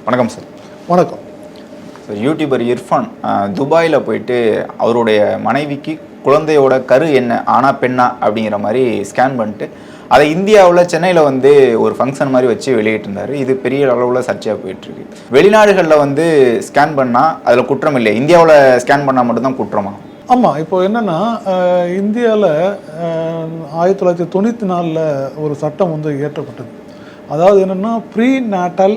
வணக்கம் சார். வணக்கம் sir. YouTuber Irfan துபாயில் போயிட்டு அவருடைய மனைவிக்கு குழந்தையோட கரு என்ன ஆனா பெண்ணா அப்படிங்கிற மாதிரி ஸ்கேன் பண்ணிட்டு அதை இந்தியாவில் சென்னையில் வந்து ஒரு ஃபங்க்ஷன் மாதிரி வச்சு வெளியிட்டிருந்தார். இது பெரிய அளவில் சர்ச்சையாக போயிட்டுருக்கு. வெளிநாடுகளில் வந்து ஸ்கேன் பண்ணால் அதில் குற்றம் இல்லை, இந்தியாவில் ஸ்கேன் பண்ணால் மட்டும்தான் குற்றமா? ஆமாம், இப்போ என்னென்னா இந்தியாவில் 1994 ஒரு சட்டம் வந்து இயற்றப்பட்டது. அதாவது என்னென்னா prenatal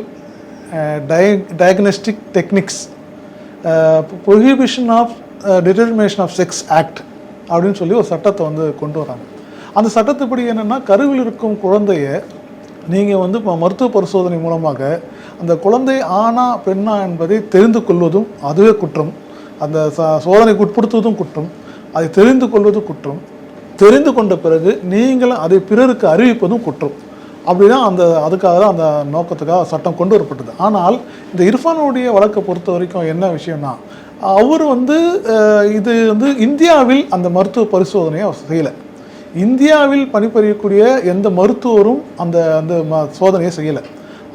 diagnostic techniques prohibition of determination of sex act அப்படின்னு சொல்லி ஒரு சட்டத்தை வந்து கொண்டு வராங்க. அந்த சட்டத்துப்படி என்னென்னா கருவில் இருக்கும் குழந்தைய நீங்கள் வந்து இப்போ மருத்துவ பரிசோதனை மூலமாக அந்த குழந்தை ஆணா பெண்ணா என்பதை தெரிந்து கொள்வதும் அதுவே குற்றம், அந்த சோதனைக்கு உட்படுத்துவதும் குற்றம், அதை தெரிந்து கொள்வது குற்றம், தெரிந்து கொண்ட பிறகு நீங்கள் அதை பிறருக்கு அறிவிப்பதும் குற்றம். அப்படிதான் அதுக்காக தான் அந்த நோக்கத்துக்காக சட்டம் கொண்டு வரப்பட்டது. ஆனால் இந்த இர்ஃபானுடைய வழக்கை பொறுத்த வரைக்கும் என்ன விஷயம்னா, அவர் வந்து இது வந்து இந்தியாவில் அந்த மருத்துவ பரிசோதனையை அவர் செய்யலை. இந்தியாவில் பணிபுரியக்கூடிய எந்த மருத்துவரும் அந்த சோதனையை செய்யலை.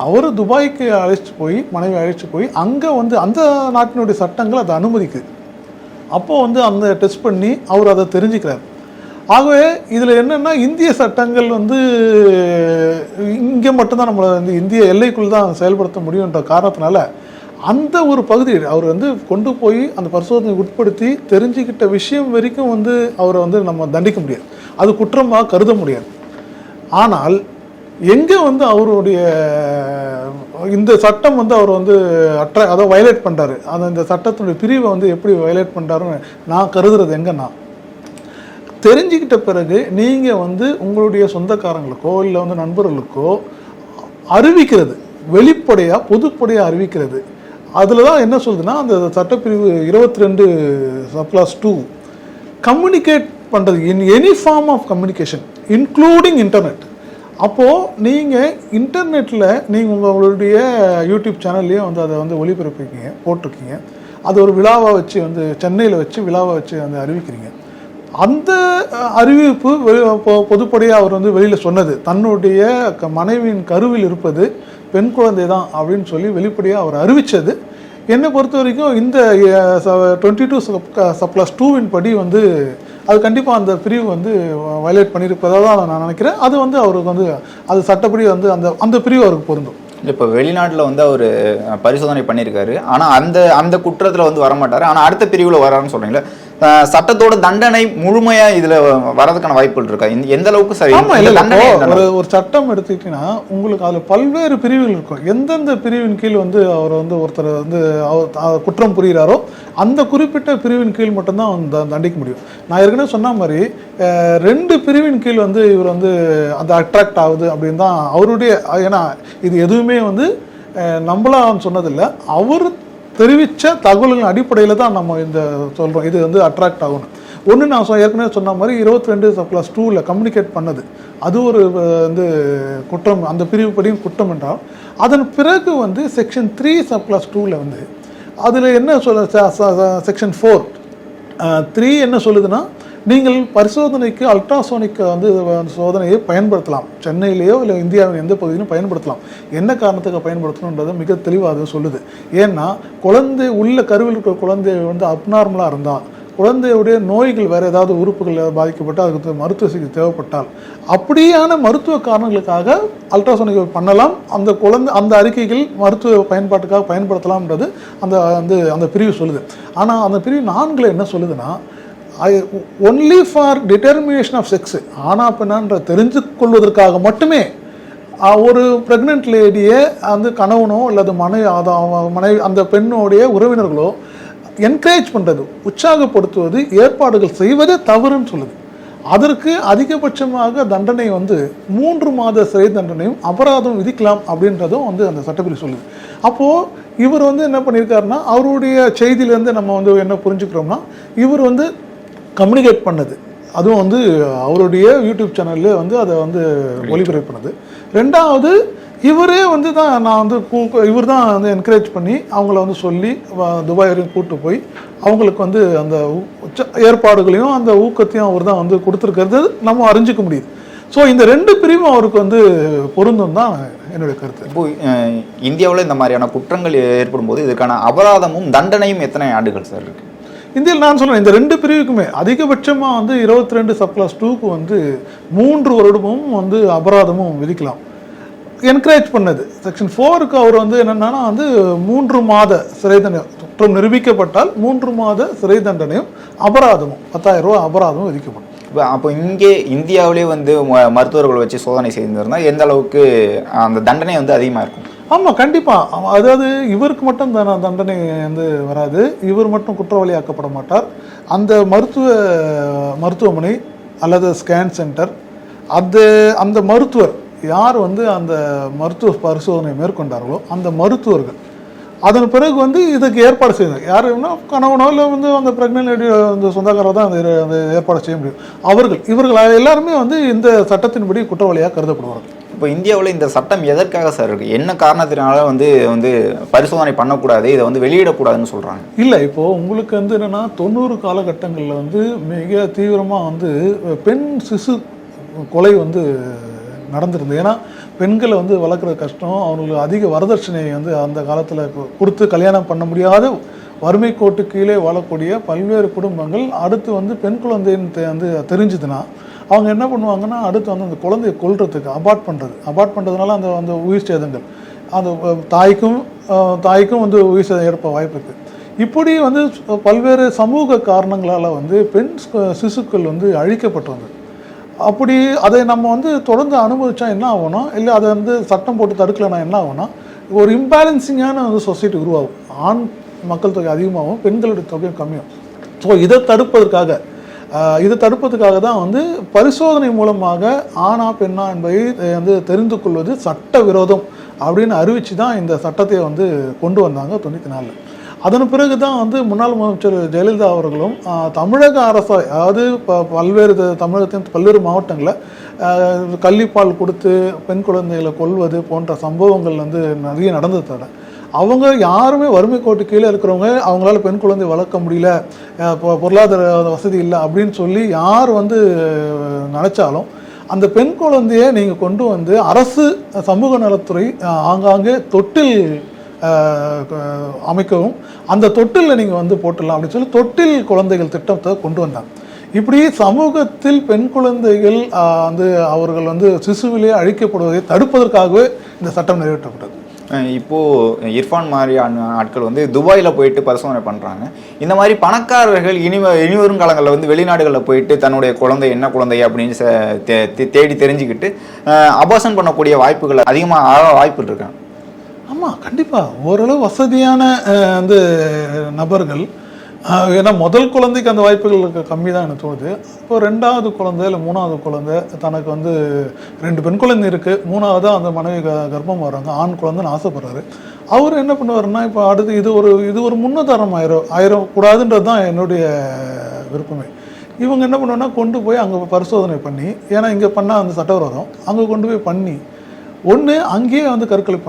அவர் துபாய்க்கு அழைச்சிட்டு போய் மனைவி அழைச்சிட்டு போய் அங்கே வந்து அந்த நாட்டினுடைய சட்டங்கள் அதை அனுமதிக்குது. அப்போது வந்து அந்த டெஸ்ட் பண்ணி அவர் அதை தெரிஞ்சுக்கிறார். ஆகவே இதில் என்னென்னா இந்திய சட்டங்கள் வந்து இங்கே மட்டும்தான் நம்மளை வந்து இந்திய எல்லைக்குள் தான் செயல்படுத்த முடியுன்ற காரணத்தினால அந்த ஒரு பகுதி அவர் வந்து கொண்டு போய் அந்த பரிசோதனை உட்படுத்தி தெரிஞ்சுக்கிட்ட விஷயம் வரைக்கும் வந்து அவரை வந்து நம்ம தண்டிக்க முடியாது, அது குற்றமாக கருத முடியாது. ஆனால் எங்கே வந்து அவருடைய இந்த சட்டம் வந்து அவர் வந்து அதை வயலேட் பண்ணுறாரு, இந்த சட்டத்தினுடைய பிரிவை வந்து எப்படி வயலேட் பண்ணுறாருன்னு நான் கருதுறது எங்கன்னா, தெரிஞ்சுக்கிட்ட பிறகு நீங்கள் வந்து உங்களுடைய சொந்தக்காரங்களுக்கோ இல்லை வந்து நண்பர்களுக்கோ அறிவிக்கிறது, வெளிப்படையாக பொதுப்படையாக அறிவிக்கிறது. அதில் தான் என்ன சொல்லுதுன்னா அந்த சட்டப்பிரிவு 22(2) கம்யூனிகேட் பண்ணுறது in any form of communication including internet. அப்போது நீங்கள் இன்டர்நெட்டில் நீங்கள் உங்களுடைய யூடியூப் சேனல்லையே வந்து அதை வந்து ஒளிபரப்பிக்கிங்க, போட்டிருக்கீங்க. அது ஒரு விழாவாக வச்சு வந்து சென்னையில் வச்சு விழாவாக வச்சு அந்த அறிவிக்கிறீங்க. அந்த அறிவிப்பு பொதுப்படையாக அவர் வந்து வெளியில் சொன்னது தன்னுடைய மனைவியின் கருவில் இருப்பது பெண் குழந்தை தான் அப்படின்னு சொல்லி வெளிப்படையாக அவர் அறிவித்தது என்னை பொறுத்த வரைக்கும் இந்த 22(2) படி வந்து அது கண்டிப்பாக அந்த பிரிவு வந்து வயலேட் பண்ணியிருப்பதாக தான் நான் நினைக்கிறேன். அது வந்து அவருக்கு வந்து அது சட்டப்படி வந்து அந்த பிரிவு அவருக்கு பொருந்தும். இப்போ வெளிநாட்டில் வந்து அவர் பரிசோதனை பண்ணியிருக்காரு, ஆனால் அந்த குற்றத்தில் வந்து வரமாட்டார், ஆனால் அடுத்த பிரிவில் வராருன்னு சொல்கிறீங்களே, சட்டத்தோட தண்டனை முழுமையா இதுல வரதுக்கான வாய்ப்புகள் இருக்கா? எந்த அளவுக்கு சரி? ஒரு சட்டம் எடுத்துக்கிட்டீங்கன்னா உங்களுக்கு அதுல பல்வேறு பிரிவுகள் இருக்கும். எந்தெந்த பிரிவின் கீழ் வந்து அவர் வந்து ஒருத்தர் வந்து குற்றம் புரிகிறாரோ அந்த குறிப்பிட்ட பிரிவின் கீழ் மட்டும்தான் தண்டிக்க முடியும். நான் ஏற்கனவே சொன்ன மாதிரி 2 பிரிவின் கீழ் வந்து இவர் வந்து அந்த அட்ராக்ட் ஆகுது அப்படின்னு தான் அவருடைய, ஏன்னா இது எதுவுமே வந்து நம்மளாம் சொன்னதில்லை, அவர் தெரிவித்த தகவல்களின் அடிப்படையில் தான் நம்ம இந்த சொல்கிறோம் இது வந்து அட்ராக்ட் ஆகணும். ஒன்று நான் ஏற்கனவே சொன்ன மாதிரி 22(2) கம்யூனிகேட் பண்ணது அது ஒரு வந்து குற்றம், அந்த பிரிவு படியும் குற்றம் என்றால் அதன் பிறகு வந்து செக்ஷன் 3(2) வந்து அதில் என்ன செக்ஷன் 4(3) என்ன சொல்லுதுன்னா, நீங்கள் பரிசோதனைக்கு அல்ட்ராசோனிக் வந்து சோதனையை பயன்படுத்தலாம், சென்னையிலேயோ இல்லை இந்தியாவின் எந்த பகுதியிலும் பயன்படுத்தலாம். என்ன காரணத்துக்கு பயன்படுத்தணுன்றதை மிக தெளிவாக அது சொல்லுது. ஏன்னா குழந்தை உள்ள கருவில் இருக்கிற குழந்தை வந்து அப்நார்மலாக இருந்தால், குழந்தையுடைய நோய்கள் வேறு ஏதாவது உறுப்புகள் பாதிக்கப்பட்டால் அதுக்கு மருத்துவ சிகிச்சை தேவைப்பட்டால் அப்படியான மருத்துவ காரணங்களுக்காக அல்ட்ராசோனிக் பண்ணலாம். அந்த குழந்தை அந்த அறிக்கைகள் மருத்துவ பயன்பாட்டுக்காக பயன்படுத்தலாம்ன்றது அந்த பிரிவு சொல்லுது. ஆனால் அந்த பிரிவு 4 என்ன சொல்லுதுன்னா, only for determination of sex, ஆனா பெண்ணான்ற தெரிஞ்சு கொள்வதற்காக மட்டுமே ஒரு ப்ரெக்னென்ட் லேடியை அந்த கணவனோ அல்லது மனைவி அந்த பெண்ணோடைய உறவினர்களோ என்கரேஜ் பண்ணுறது, உற்சாகப்படுத்துவது, ஏற்பாடுகள் செய்வதே தவறுன்னு சொல்லுது. அதற்கு அதிகபட்சமாக தண்டனை வந்து 3 மாத சிறை தண்டனையும் அபராதம் விதிக்கலாம் அப்படின்றதும் வந்து அந்த சட்டப்பிரிவு சொல்லுது. அப்போது இவர் வந்து என்ன பண்ணியிருக்காருன்னா, அவருடைய செய்தியிலேருந்து நம்ம வந்து என்ன புரிஞ்சுக்கிறோம்னா, இவர் வந்து கம்யூனிகேட் பண்ணது அதுவும் வந்து அவருடைய யூடியூப் சேனல்லே வந்து அதை வந்து ஒளிபரப்பு பண்ணது. 2வது இவரே வந்து தான் நான் வந்து இவர் தான் வந்து என்கரேஜ் பண்ணி அவங்கள வந்து சொல்லி துபாய் வரையும் கூப்பிட்டு போய் அவங்களுக்கு வந்து அந்த ஏற்பாடுகளையும் அந்த ஊக்கத்தையும் அவர் தான் வந்து கொடுத்துருக்கிறது நம்ம அறிஞ்சிக்க முடியுது. ஸோ இந்த 2 பிரிவும் அவருக்கு வந்து பொருந்தும் தான் என்னுடைய கருத்து. இப்போ இந்தியாவில் இந்த மாதிரியான குற்றங்கள் ஏற்படும் போது இதுக்கான அபராதமும் தண்டனையும் எத்தனை ஆண்டுகள் சார் இருக்கு? இந்தியாவில் நான் சொல்றேன், இந்த 2 பிரிவுக்குமே அதிகபட்சமாக வந்து 22 சப்கிளாஸ் 2க்கு வந்து 3 வருடமும் வந்து அபராதமும் விதிக்கலாம். என்கரேஜ் பண்ணது செக்ஷன் 4க்கு அவர் வந்து என்னன்னா வந்து 3 மாத சிறை தண்டனை, குற்றம் நிரூபிக்கப்பட்டால் 3 மாத சிறை தண்டனையும் அபராதமும் 10,000 ரூபாய் அபராதமும் விதிக்கப்படும். அப்போ இங்கே இந்தியாவிலே வந்து மருத்துவர்கள் வச்சு சோதனை செய்திருந்தால் எந்த அளவுக்கு அந்த தண்டனை வந்து அதிகமாக இருக்கும்? ஆமாம், கண்டிப்பாக. அதாவது இவருக்கு மட்டும் தண்டனை வந்து வராது, இவர் மட்டும் குற்றவாளியாக்கப்பட மாட்டார். அந்த மருத்துவமனை அல்லது ஸ்கேன் சென்டர் அந்த மருத்துவர் யார் வந்து அந்த மருத்துவ பரிசோதனை மேற்கொண்டார்களோ அந்த மருத்துவர்கள் அதன் பிறகு வந்து இதுக்கு ஏற்பாடு செய்யணும். யாருன்னா கணவனோ இல்லை வந்து அந்த பிரெக்னென்ட் லேடி அந்த சொந்தக்காரர் தான் அந்த ஏற்பாடு செய்ய முடியும். இவர்கள் எல்லாருமே வந்து இந்த சட்டத்தின்படி குற்றவாளியாக கருதப்படுவார்கள். இப்போ இந்தியாவில் இந்த சட்டம் எதற்காக சார் இருக்குது? என்ன காரணத்தினால வந்து பரிசோதனை பண்ணக்கூடாது, இதை வந்து வெளியிடக்கூடாதுன்னு சொல்கிறாங்க? இல்லை, இப்போது உங்களுக்கு வந்து என்னென்னா 90 காலகட்டங்களில் வந்து மிக தீவிரமாக வந்து பெண் சிசு கொலை வந்து நடந்திருந்தது. ஏன்னா பெண்களை வந்து வளர்க்குறது கஷ்டம், அவங்களுக்கு அதிக வரதட்சணை வந்து அந்த காலத்தில் கொடுத்து கல்யாணம் பண்ண முடியாத வறுமை கோட்டு கீழே வாழக்கூடிய பல்வேறு குடும்பங்கள் அடுத்து வந்து பெண் குழந்தைன்னு வந்து தெரிஞ்சுதுன்னா அவங்க என்ன பண்ணுவாங்கன்னா அடுத்து வந்து அந்த குழந்தையை கொல்றதுக்கு அபார்ட் பண்ணுறதுனால அந்த உயிர் சேதங்கள் அந்த தாய்க்கும் வந்து உயிர் சேதம் ஏற்பட வாய்ப்பு இருக்குது. இப்படி வந்து பல்வேறு சமூக காரணங்களால் வந்து பெண் சிசுக்கள் வந்து அழிக்கப்பட்டு வந்தது. அப்படி அதை நம்ம வந்து தொடர்ந்து அனுபவிச்சா என்ன ஆகணும், இல்லை அதை வந்து சட்டம் போட்டு தடுக்கலைன்னா என்ன ஆகும்னா ஒரு இம்பேலன்சிங்கான வந்து சொசைட்டி உருவாகும். ஆண் மக்கள் தொகை அதிகமாகவும் பெண்களுடைய தொகையும் கம்மியும். ஸோ இதை தடுப்பதற்காக தான் வந்து பரிசோதனை மூலமாக ஆணா பெண்ணா என்பதை வந்து தெரிந்து கொள்வது சட்ட விரோதம் அப்படின்னு அறிவித்து தான் இந்த சட்டத்தை வந்து கொண்டு வந்தாங்க 94. அதன் பிறகு தான் வந்து முன்னாள் முதலமைச்சர் ஜெயலலிதா அவர்களும் தமிழக அரசு, அதாவது தமிழகத்தின் பல்வேறு மாவட்டங்களில் கள்ளிப்பால் கொடுத்து பெண் குழந்தைகளை கொல்வது போன்ற சம்பவங்கள் வந்து நிறைய நடந்ததை அவங்க யாருமே வறுமை கோட்டு கீழே இருக்கிறவங்க அவங்களால பெண் குழந்தை வளர்க்க முடியல, பொருளாதார வசதி இல்லை அப்படின்னு சொல்லி யார் வந்து நினச்சாலும் அந்த பெண் குழந்தையை நீங்கள் கொண்டு வந்து அரசு சமூக நலத்துறை ஆங்காங்கே தொட்டில் அமைக்கவும் அந்த தொட்டிலில் நீங்கள் வந்து போட்டுடலாம் அப்படின்னு சொல்லி தொட்டில் குழந்தைகள் திட்டத்தை கொண்டு வந்தாங்க. இப்படி சமூகத்தில் பெண் குழந்தைகள் வந்து அவர்கள் வந்து சிசுவிலே அழிக்கப்படுவதை தடுப்பதற்காகவே இந்த சட்டம் நிறைவேற்றப்பட்டது. இப்போது இர்ஃபான் மாதிரி ஆட்கள் வந்து துபாயில் போயிட்டு பரிசோதனை பண்ணுறாங்க. இந்த மாதிரி பணக்காரர்கள் இனிவரும் காலங்களில் வந்து வெளிநாடுகளில் போயிட்டு தன்னுடைய குழந்தை என்ன குழந்தை அப்படின்னு தேடி தெரிஞ்சுக்கிட்டு அபார்ஷன் பண்ணக்கூடிய வாய்ப்புகள் அதிகமாக வாய்ப்பு இருக்காங்க. ஆமாம், கண்டிப்பாக. ஓரளவு வசதியான வந்து நபர்கள், ஏன்னா முதல் குழந்தைக்கு அந்த வாய்ப்புகள் கம்மி தான் எனக்கு தோணுது. இப்போ 2வது குழந்தை இல்லை 3வது குழந்தை, தனக்கு வந்து 2 பெண் குழந்தை இருக்குது, 3வதாக அந்த மனைவி கர்ப்பம் வர்றாங்க, ஆண் குழந்தைன்னு ஆசைப்படுறாரு. அவர் என்ன பண்ணுவாருன்னா இப்போ அடுத்து இது ஒரு முன்னுதாரணம் ஆயிரக்கூடாதுன்றது தான் என்னுடைய விருப்பமே. இவங்க என்ன பண்ணுவாங்கன்னா கொண்டு போய் அங்கே பரிசோதனை பண்ணி, ஏன்னா இங்கே பண்ணால் அந்த சட்டவிரோதம், அங்கே கொண்டு போய் பண்ணி ஒன்று அங்கேயே வந்து கருக்கலை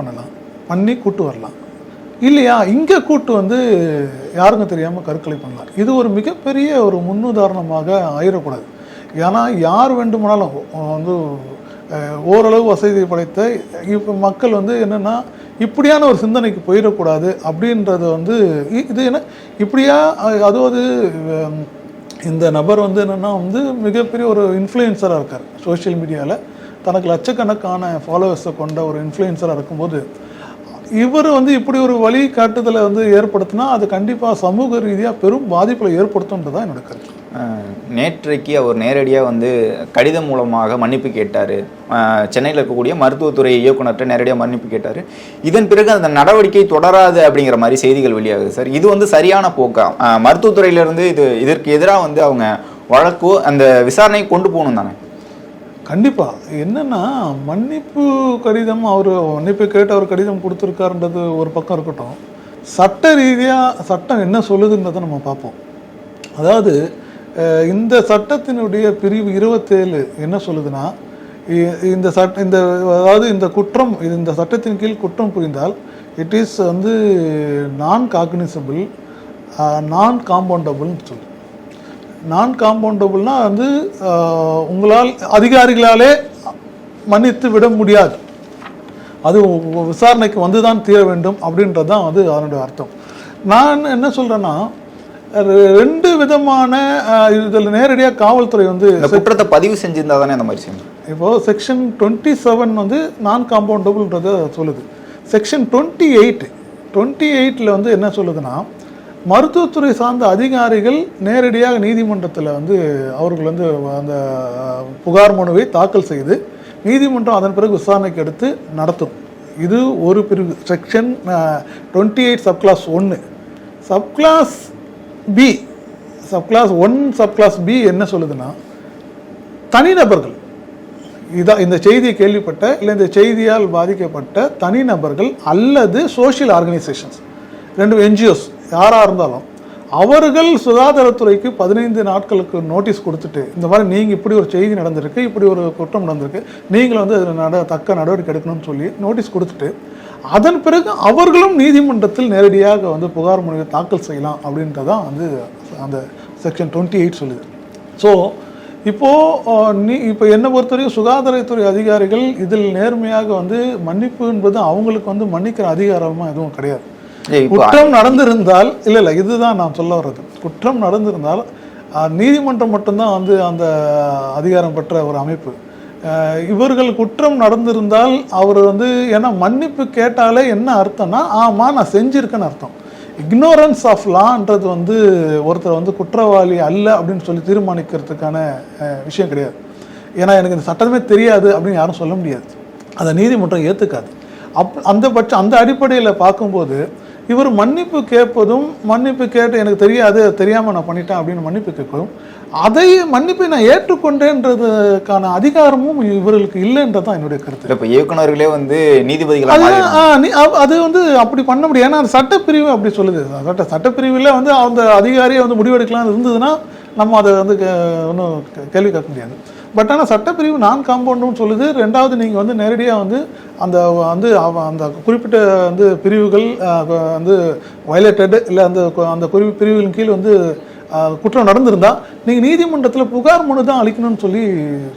பண்ணி கூட்டு வரலாம், இல்லையா இங்கே கூட்டு வந்து யாருக்கும் தெரியாமல் கருக்கலை பண்ணலாம். இது ஒரு மிகப்பெரிய ஒரு முன்னுதாரணமாக ஆயிடக்கூடாது. ஏன்னா யார் வேண்டுமானாலும் வந்து ஓரளவு வசதி படைத்த இப்போ மக்கள் வந்து என்னென்னா இப்படியான ஒரு சிந்தனைக்கு போயிடக்கூடாது அப்படின்றது வந்து இது என்ன இப்படியா. அதாவது இந்த நபர் வந்து என்னென்னா வந்து மிகப்பெரிய ஒரு இன்ஃப்ளூயன்சராக இருக்கார், சோஷியல் மீடியாவில் தனக்கு லட்சக்கணக்கான ஃபாலோவர்ஸை கொண்ட ஒரு இன்ஃப்ளூயன்சராக இருக்கும்போது இவர் வந்து இப்படி ஒரு வழி காட்டுதலை வந்து ஏற்படுத்தினா அது கண்டிப்பாக சமூக ரீதியாக பெரும் பாதிப்பில் ஏற்படுத்தும்ன்றது தான் என்னோட கருத்து. நேற்றைக்கு அவர் நேரடியாக வந்து கடிதம் மூலமாக மன்னிப்பு கேட்டார். சென்னையில் இருக்கக்கூடிய மருத்துவத்துறை இயக்குநர்கிட்ட நேரடியாக மன்னிப்பு கேட்டார். இதன் பிறகு அந்த நடவடிக்கை தொடராது அப்படிங்கிற மாதிரி செய்திகள் வெளியாகுது சார். இது வந்து சரியான போக்கா? மருத்துவத்துறையிலேருந்து இதற்கு எதிராக வந்து அவங்க வழக்கு அந்த விசாரணையை கொண்டு போகணும் தானே? கண்டிப்பாக. என்னென்னா மன்னிப்பு கடிதம் மன்னிப்பு கேட்டு அவர் கடிதம் கொடுத்துருக்காருன்றது ஒரு பக்கம் இருக்கட்டும், சட்ட ரீதியாக சட்டம் என்ன சொல்லுதுன்றதை நம்ம பார்ப்போம். அதாவது இந்த சட்டத்தினுடைய பிரிவு 27 என்ன சொல்லுதுன்னா, இந்த குற்றம் இந்த சட்டத்தின் கீழ் குற்றம் புரிந்தால் இட் இஸ் வந்து நான் காக்னிசபிள், நான் காம்பவுண்டபிள்னு சொல்லுது. நான் காம்பவுண்டபிள்னா வந்து உங்களால் அதிகாரிகளாலே மன்னித்து விட முடியாது. அது விசாரணைக்கு வந்து தான் தீர வேண்டும் அப்படின்றது தான் வந்து அதனுடைய அர்த்தம். நான் என்ன சொல்கிறேன்னா, ரெண்டு விதமான இதில் நேரடியாக காவல்துறை வந்து குற்றத்தை பதிவு செஞ்சிருந்தா தானே அந்த மாதிரி செய்யணும். இப்போது செக்ஷன் 27 வந்து நான் காம்பவுண்டபுள்ன்றதை சொல்லுது. செக்ஷன் 28 வந்து என்ன சொல்லுதுன்னா, மருத்துவத்துறை சார்ந்த அதிகாரிகள் நேரடியாக நீதிமன்றத்தில் வந்து அவர்கள் வந்து அந்த புகார் மனுவை தாக்கல் செய்து நீதிமன்றம் அதன் பிறகு விசாரணைக்கு எடுத்து நடத்தும். இது ஒரு பிரிவு. Section 28 subclause 1. Subclause B, subclause 1 subclause B என்ன சொல்லுதுன்னா, தனிநபர்கள் இதான் இந்த செய்தியை கேள்விப்பட்ட இல்லை இந்த செய்தியால் பாதிக்கப்பட்ட தனிநபர்கள் அல்லது சோஷியல் ஆர்கனைசேஷன்ஸ், ரெண்டு என்ஜிஓஸ் யாராக இருந்தாலும் அவர்கள் சுகாதாரத்துறைக்கு 15 நாட்களுக்கு நோட்டீஸ் கொடுத்துட்டு, இந்த மாதிரி நீங்கள் இப்படி ஒரு செய்தி நடந்திருக்கு, இப்படி ஒரு குற்றம் நடந்திருக்கு, நீங்கள் வந்து அதில் தக்க நடவடிக்கை எடுக்கணும்னு சொல்லி நோட்டீஸ் கொடுத்துட்டு அதன் பிறகு அவர்களும் நீதிமன்றத்தில் நேரடியாக வந்து புகார் மனுவை தாக்கல் செய்யலாம் அப்படின்றதான் வந்து அந்த செக்ஷன் 28 சொல்லுது. ஸோ இப்போ என்னை பொறுத்தவரைக்கும் சுகாதாரத்துறை அதிகாரிகள் இதில் நேர்மையாக வந்து மன்னிப்பு என்பது அவங்களுக்கு வந்து மன்னிக்கிற அதிகாரமாக எதுவும் கிடையாது. குற்றம் நடந்திருந்தால் இல்லை இதுதான் நான் சொல்ல வர்றது. குற்றம் நடந்திருந்தால் நீதிமன்றம் மட்டும்தான் வந்து அந்த அதிகாரம் பெற்ற ஒரு அமைப்பு. இவர்கள் குற்றம் நடந்திருந்தால் அவர் வந்து, ஏன்னா மன்னிப்பு கேட்டாலே என்ன அர்த்தம்னா, ஆமாம் நான் செஞ்சுருக்கேன்னு அர்த்தம். இக்னோரன்ஸ் ஆஃப் லான்றது வந்து ஒருத்தர் வந்து குற்றவாளி அல்ல அப்படின்னு சொல்லி தீர்மானிக்கிறதுக்கான விஷயம் கிடையாது. ஏன்னா எனக்கு இந்த சட்டமே தெரியாது அப்படின்னு யாரும் சொல்ல முடியாது, அதை நீதிமன்றம் ஏற்றுக்காது. அந்த அடிப்படையில் பார்க்கும்போது இவர் மன்னிப்பு கேட்பதும், மன்னிப்பு கேட்டு எனக்கு தெரியாது தெரியாமல் நான் பண்ணிட்டேன் அப்படின்னு மன்னிப்பு கேட்பதும், அதை மன்னிப்பை நான் ஏற்றுக்கொண்டேன்றதுக்கான அதிகாரமும் இவர்களுக்கு இல்லைன்றது தான் என்னுடைய கருத்து. இப்போ இயக்குநர்களே வந்து நீதிபதிகள் அது வந்து அப்படி பண்ண முடியாது. ஏன்னா சட்டப்பிரிவு அப்படி சொல்லுது. சட்டப்பிரிவில் வந்து அந்த அதிகாரியை வந்து முடிவெடுக்கலாம் இருந்ததுன்னா நம்ம அதை வந்து ஒன்றும் கேள்வி கேட்க முடியாது. பட் ஆனால் சட்டப்பிரிவு நான் காம்பவுண்டும் சொல்லுது. ரெண்டாவது, நீங்கள் வந்து நேரடியாக வந்து அந்த குறிப்பிட்ட வந்து பிரிவுகள் வந்து வயலேட்டட் இல்லை அந்த பிரிவுகளின் கீழ் வந்து குற்றம் நடந்திருந்தால் நீங்கள் நீதிமன்றத்தில் புகார் மனு தான் அளிக்கணும்னு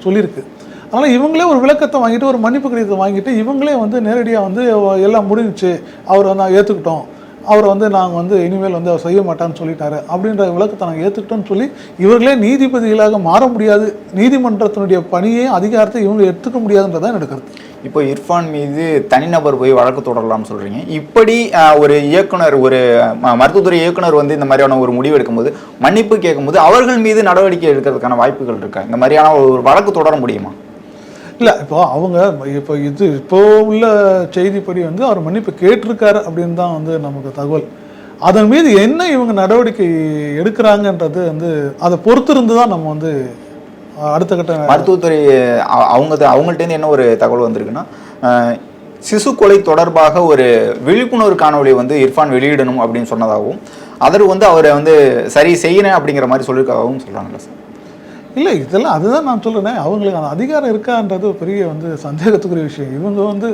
சொல்லியிருக்கு. அதனால் இவங்களே ஒரு விளக்கத்தை வாங்கிட்டு, ஒரு மன்னிப்பு கடிதத்தை வாங்கிட்டு, இவங்களே வந்து நேரடியாக வந்து எல்லாம் முடிஞ்சிச்சு, அவர் வந்து ஏற்றுக்கிட்டோம், அவரை வந்து நாங்கள் வந்து இனிமேல் வந்து அவர் செய்ய மாட்டான்னு சொல்லிட்டாரு அப்படின்ற விளக்கத்தை நாங்கள் ஏற்றுக்கிட்டோன்னு சொல்லி இவர்களே நீதிபதிகளாக மாற முடியாது. நீதிமன்றத்தினுடைய பணியை, அதிகாரத்தை இவங்க எடுத்துக்க முடியாதுன்றதான் என்னோட கருத்து. இப்போ இர்ஃபான் மீது தனிநபர் போய் வழக்கு தொடரலாம்னு சொல்கிறீங்க. இப்படி ஒரு இயக்குனர், ஒரு மருத்துவத்துறை இயக்குனர் வந்து இந்த மாதிரியான ஒரு முடிவு எடுக்கும்போது, மன்னிப்பு கேட்கும்போது அவர்கள் மீது நடவடிக்கை எடுக்கிறதுக்கான வாய்ப்புகள் இருக்கா? இந்த மாதிரியான ஒரு வழக்கு தொடர முடியுமா? இல்லை, இப்போ உள்ள செய்திப்படி வந்து அவர் மன்னிப்பு கேட்டிருக்காரு அப்படின்னு தான் வந்து நமக்கு தகவல். அதன் மீது என்ன இவங்க நடவடிக்கை எடுக்கிறாங்கன்றது வந்து அதை பொறுத்திருந்து தான் நம்ம வந்து அடுத்த கட்ட மருத்துவத்துறை அவங்கள்ட்டேருந்து என்ன ஒரு தகவல் வந்திருக்குன்னா, சிசு கொலை தொடர்பாக ஒரு விழிப்புணர்வு காணொலி வந்து இர்ஃபான் வெளியிடணும் அப்படின்னு சொன்னதாகவும், அதற்கு வந்து அவரை வந்து சரி செய்யணும் அப்படிங்கிற மாதிரி சொல்லியிருக்காகவும் சொல்கிறாங்களா சார்? இல்லை, இதெல்லாம் அதுதான் நான் சொல்கிறேன். அவங்களுக்கு அந்த அதிகாரம் இருக்கான்றது ஒரு பெரிய வந்து சந்தேகத்துக்குரிய விஷயம். இவங்க வந்து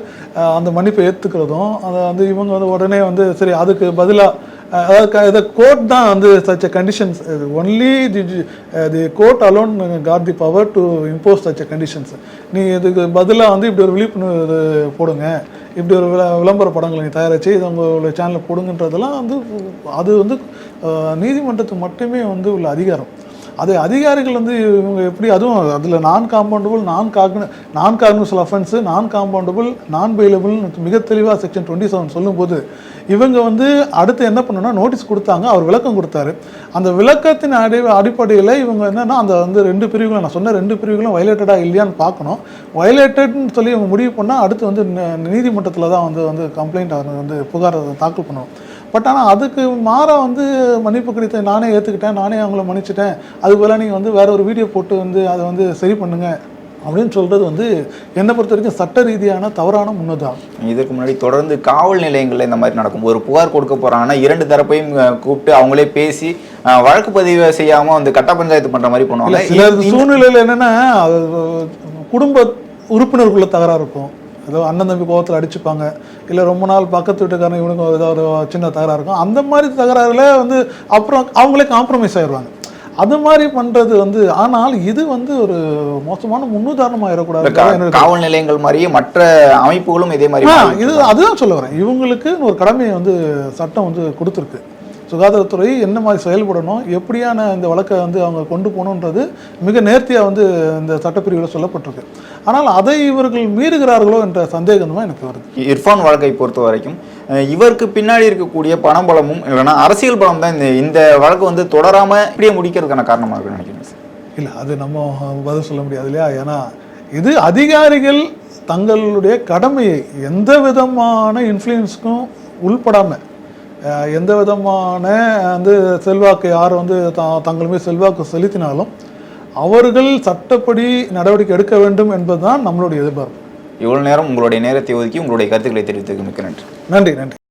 அந்த மன்னிப்பை ஏற்றுக்கிறதும், அதை வந்து இவங்க வந்து உடனே வந்து சரி அதுக்கு பதிலாக, அதாவது கோர்ட் தான் வந்து such a conditions, only the court alone got the power to impose such a conditions. நீ இதுக்கு பதிலாக வந்து இப்படி ஒரு விழிப்புணர்வு போடுங்க, இப்படி ஒரு விளம்பர படங்களை நீ தயாரித்து இது உங்களுடைய சேனலில் போடுங்கன்றதெல்லாம் வந்து அது வந்து நீதிமன்றத்துக்கு மட்டுமே வந்து உள்ள அதிகாரம். அது அதிகாரிகள் வந்து இவங்க எப்படி, அதுவும் அதில் நான் காம்பவுண்டபுள், நான் காக்னிசபிள் அஃபென்ஸு, நான் காம்பவுண்டபுள், நான் பெயிலபிள் மிக தெளிவாக செக்ஷன் 27 சொல்லும்போது இவங்க வந்து அடுத்து என்ன பண்ணணும்னா நோட்டீஸ் கொடுத்தாங்க, அவர் விளக்கம் கொடுத்தாரு. அந்த விளக்கத்தின் அடிப்படையில் இவங்க என்னென்னா அந்த வந்து 2 பிரிவுகளும், நான் சொன்ன 2 பிரிவுகளும் வயலேட்டடாக இல்லையான்னு பார்க்கணும். வயலேட்டட்னு சொல்லி இவங்க முடிவு பண்ணால் அடுத்து வந்து நீதிமன்றத்தில் தான் வந்து கம்ப்ளைண்ட் வந்து புகார் தாக்கல் பண்ணணும். பட் ஆனால் அதுக்கு மாறாக வந்து மன்னிப்பு கடிதத்தை நானே ஏற்றுக்கிட்டேன், நானே அவங்கள மன்னிச்சிட்டேன், அதுபோல் நீங்கள் வந்து வேறு ஒரு வீடியோ போட்டு வந்து அதை வந்து சரி பண்ணுங்க அப்படின்னு சொல்கிறது வந்து என்னை பொறுத்த வரைக்கும் சட்ட ரீதியான தவறான முன்னதாகும். இதற்கு முன்னாடி தொடர்ந்து காவல் நிலையங்களில் இந்த மாதிரி நடக்கும். ஒரு புகார் கொடுக்க போகிறாங்கன்னா 2 தரப்பையும் கூப்பிட்டு அவங்களே பேசி வழக்கு பதிவு செய்யாமல் வந்து கட்ட பஞ்சாயத்து பண்ணுற மாதிரி பண்ணுவாங்க. சில சூழ்நிலையில் என்னென்னா குடும்ப உறுப்பினருக்குள்ள தகராறு இருக்கும், ஏதோ அண்ணன் தம்பி கோபத்தில் அடிச்சுப்பாங்க, இல்லை ரொம்ப நாள் பக்கத்து வீட்டுக்காரங்க இவனுக்கு ஏதோ ஒரு சின்ன தகராறு இருக்கும். அந்த மாதிரி தகராறுல வந்து அப்புறம் அவங்களே காம்ப்ரமைஸ் ஆயிடுவாங்க. அது மாதிரி பண்றது வந்து, ஆனால் இது வந்து ஒரு மோசமான முன்னுதாரணமா ஆயிடக்கூடாது. காவல் நிலையங்கள் மாதிரியே மற்ற அமைப்புகளும் இதே மாதிரி இது அதுதான் சொல்ல வரேன். இவங்களுக்கு ஒரு கடமையை வந்து சட்டம் வந்து கொடுத்துருக்கு. சுகாதாரத்துறை என்ன மாதிரி செயல்படணும், எப்படியான இந்த வழக்கை வந்து அவங்க கொண்டு போகணுன்றது மிக நேர்த்தியாக வந்து இந்த சட்டப்பிரிவில் சொல்லப்பட்டிருக்கு. ஆனால் அதை இவர்கள் மீறுகிறார்களோ என்ற சந்தேகம் தான் எனக்கு வருது. இர்ஃபான் வழக்கை பொறுத்த வரைக்கும் இவருக்கு பின்னாடி இருக்கக்கூடிய பணபலமும் இல்லைன்னா அரசியல் பலம் தான் இந்த வழக்கு வந்து தொடராமல் இப்படியே முடிக்கிறதுக்கான காரணமாக இருக்குன்னு நினைக்கிறேன் சார். இல்லை, அது நம்ம பதில் சொல்ல முடியாது இல்லையா. ஏன்னா இது அதிகாரிகள் தங்களுடைய கடமையை எந்த விதமான இன்ஃப்ளூயன்ஸுக்கும் உள்படாமல், எந்த விதமான வந்து செல்வாக்கு யார் வந்து தங்களுமே செல்வாக்கு செலுத்தினாலும் அவர்கள் சட்டப்படி நடவடிக்கை எடுக்க வேண்டும் என்பதுதான் நம்மளுடைய எதிர்பார்ப்பு. இவ்வளவு நேரம் உங்களுடைய நேரத்தை ஒதுக்கி உங்களுடைய கருத்துக்களை தெரிவித்ததுக்கு மிக்க நன்றி. நன்றி.